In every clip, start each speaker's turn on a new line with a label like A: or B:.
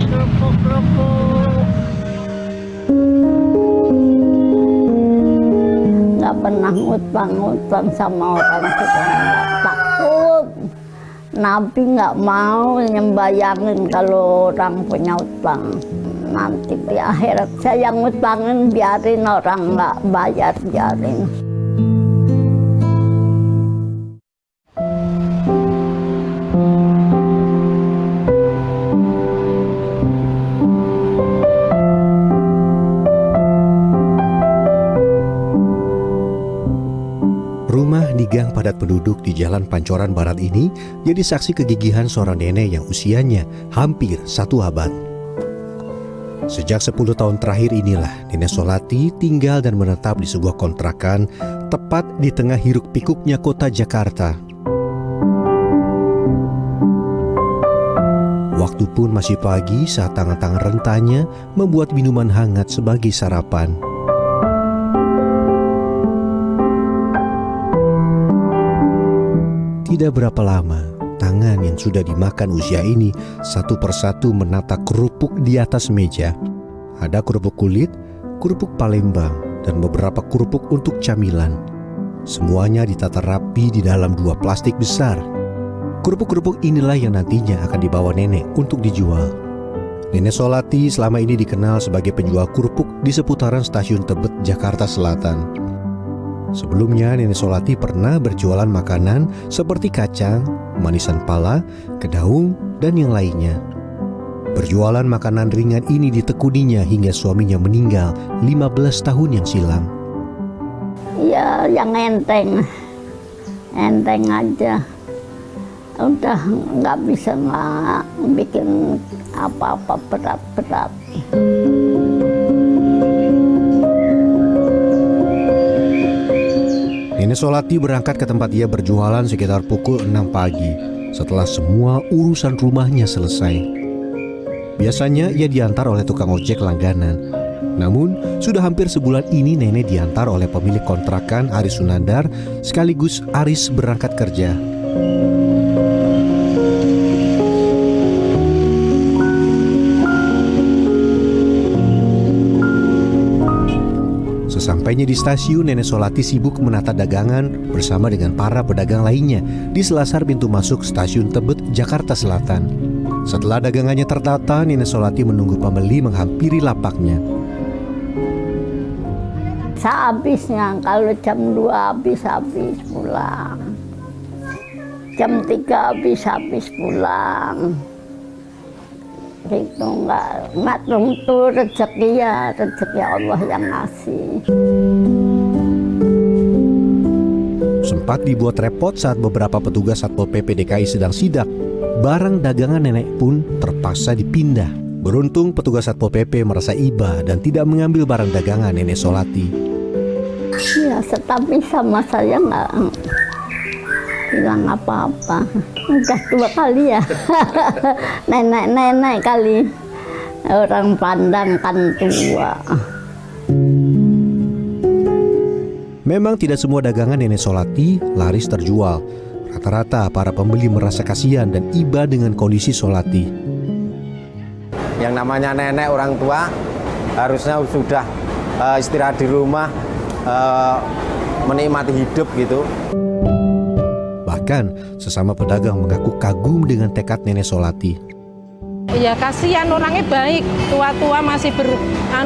A: kerupuk, kerupuk. Nggak pernah ngutang-ngutang sama orang juga, nggak takut. Nabi nggak mau nyembayangin kalau orang punya utang. Nanti di akhirat saya ngutangin, biarin orang nggak bayar, biarin.
B: Rumah di gang padat penduduk di Jalan Pancoran Barat ini jadi saksi kegigihan seorang nenek yang usianya hampir 1 abad. Sejak 10 tahun terakhir inilah Nenek Solati tinggal dan menetap di sebuah kontrakan tepat di tengah hiruk pikuknya kota Jakarta. Waktu pun masih pagi saat tangan-tangan rentanya membuat minuman hangat sebagai sarapan. Tidak berapa lama, tangan yang sudah dimakan usia ini satu persatu menata kerupuk di atas meja. Ada kerupuk kulit, kerupuk Palembang, dan beberapa kerupuk untuk camilan. Semuanya ditata rapi di dalam 2 plastik besar. Kerupuk-kerupuk inilah yang nantinya akan dibawa nenek untuk dijual. Nenek Solati selama ini dikenal sebagai penjual kerupuk di seputaran Stasiun Tebet, Jakarta Selatan. Sebelumnya Nenek Solati pernah berjualan makanan seperti kacang, manisan pala, kedaung, dan yang lainnya. Berjualan makanan ringan ini ditekuninya hingga suaminya meninggal 15 tahun yang silam.
A: Ya yang enteng aja. Udah nggak bisa nggak bikin apa-apa berat-berat.
B: Nenek Solati berangkat ke tempat ia berjualan sekitar pukul 6 pagi setelah semua urusan rumahnya selesai. Biasanya ia diantar oleh tukang ojek langganan. Namun, sudah hampir sebulan ini nenek diantar oleh pemilik kontrakan Aris Sunandar sekaligus Aris berangkat kerja. Sesampainya di stasiun, Nenek Solati sibuk menata dagangan bersama dengan para pedagang lainnya di selasar pintu masuk Stasiun Tebet, Jakarta Selatan. Setelah dagangannya tertata, Nenek Solati menunggu pembeli menghampiri lapaknya.
A: Sehabisnya, kalau jam 2 habis pulang. Jam 3 habis pulang. Itu nggak tentu rezeki Allah yang ngasih.
B: Sempat dibuat repot saat beberapa petugas Satpol PP DKI sedang sidak. Barang dagangan nenek pun terpaksa dipindah. Beruntung petugas Satpol PP merasa iba dan tidak mengambil barang dagangan Nenek Solati.
A: Ya, tetapi sama saya nggak bilang apa-apa. Udah 2 kali ya. Nenek-nenek kali. Orang pandang kan tua.
B: Memang tidak semua dagangan Nenek Solati laris terjual. Rata-rata para pembeli merasa kasihan dan iba dengan kondisi Solati.
C: Yang namanya nenek orang tua harusnya sudah istirahat di rumah, menikmati hidup gitu.
B: Bahkan sesama pedagang mengaku kagum dengan tekad Nenek Solati.
D: Ya kasihan, orangnya baik, tua-tua masih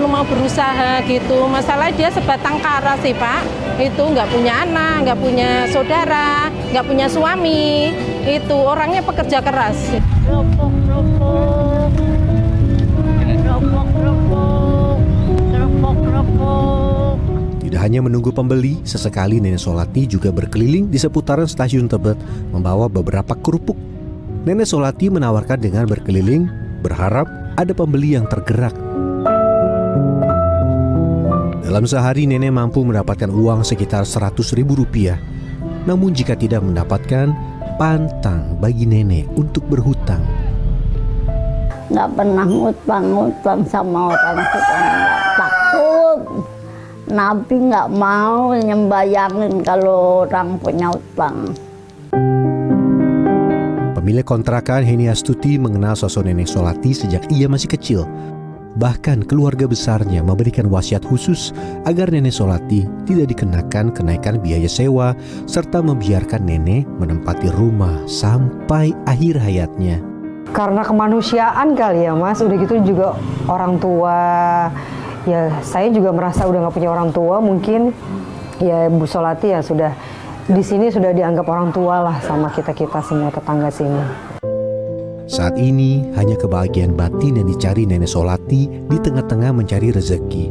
D: mau berusaha gitu. Masalah dia sebatang kara sih Pak, itu nggak punya anak, nggak punya saudara, nggak punya suami, itu orangnya pekerja keras.
B: Tidak hanya menunggu pembeli, sesekali Nenek Solati juga berkeliling di seputaran Stasiun Tebet membawa beberapa kerupuk. Nenek Solati menawarkan dengan berkeliling, berharap ada pembeli yang tergerak. Dalam sehari nenek mampu mendapatkan uang sekitar Rp100.000. Namun jika tidak mendapatkan, pantang bagi nenek untuk berhutang.
A: Nggak pernah ngutang sama orang juga, nggak takut. Nabi nggak mau nyembayangin kalau orang punya utang.
B: Pemilik kontrakan Heni Astuti mengenal sosok Nenek Solati sejak ia masih kecil. Bahkan keluarga besarnya memberikan wasiat khusus agar Nenek Solati tidak dikenakan kenaikan biaya sewa serta membiarkan nenek menempati rumah sampai akhir hayatnya.
E: Karena kemanusiaan kali ya Mas, udah gitu juga orang tua, ya saya juga merasa udah nggak punya orang tua, mungkin ya Bu Solati ya sudah di sini sudah dianggap orang tua lah sama kita semua tetangga sini.
B: Saat ini hanya kebahagiaan batin yang dicari Nenek Solati di tengah-tengah mencari rezeki.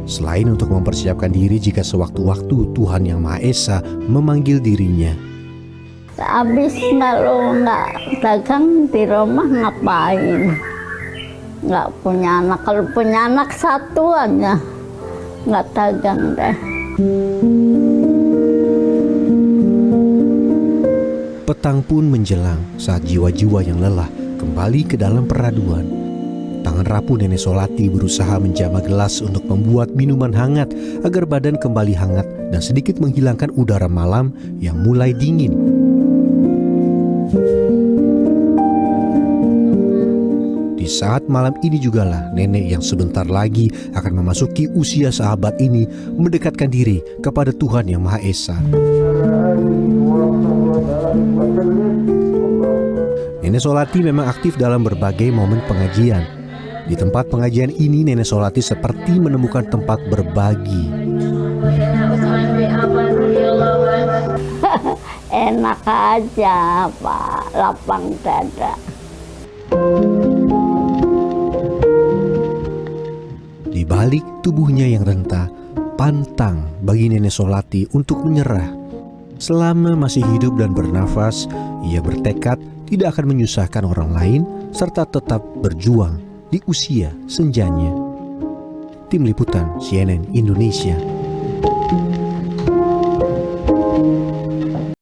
B: Selain untuk mempersiapkan diri jika sewaktu-waktu Tuhan Yang Maha Esa memanggil dirinya.
A: Habis kalau nggak dagang di rumah ngapain? Nggak punya anak. Kalau punya anak satu aja, nggak dagang deh.
B: Petang pun menjelang saat jiwa-jiwa yang lelah kembali ke dalam peraduan. Tangan rapuh Nenek Solati berusaha menjamah gelas untuk membuat minuman hangat agar badan kembali hangat dan sedikit menghilangkan udara malam yang mulai dingin. Di saat malam ini jugalah nenek yang sebentar lagi akan memasuki usia sahabat ini mendekatkan diri kepada Tuhan Yang Maha Esa. Nenek Solati memang aktif dalam berbagai momen pengajian. Di tempat pengajian ini Nenek Solati seperti menemukan tempat berbagi.
A: Enak aja Pak, lapang dada.
B: Di balik tubuhnya yang renta, pantang bagi Nenek Solati untuk menyerah. Selama masih hidup dan bernafas, ia bertekad tidak akan menyusahkan orang lain serta tetap berjuang di usia senjanya. Tim Liputan CNN Indonesia.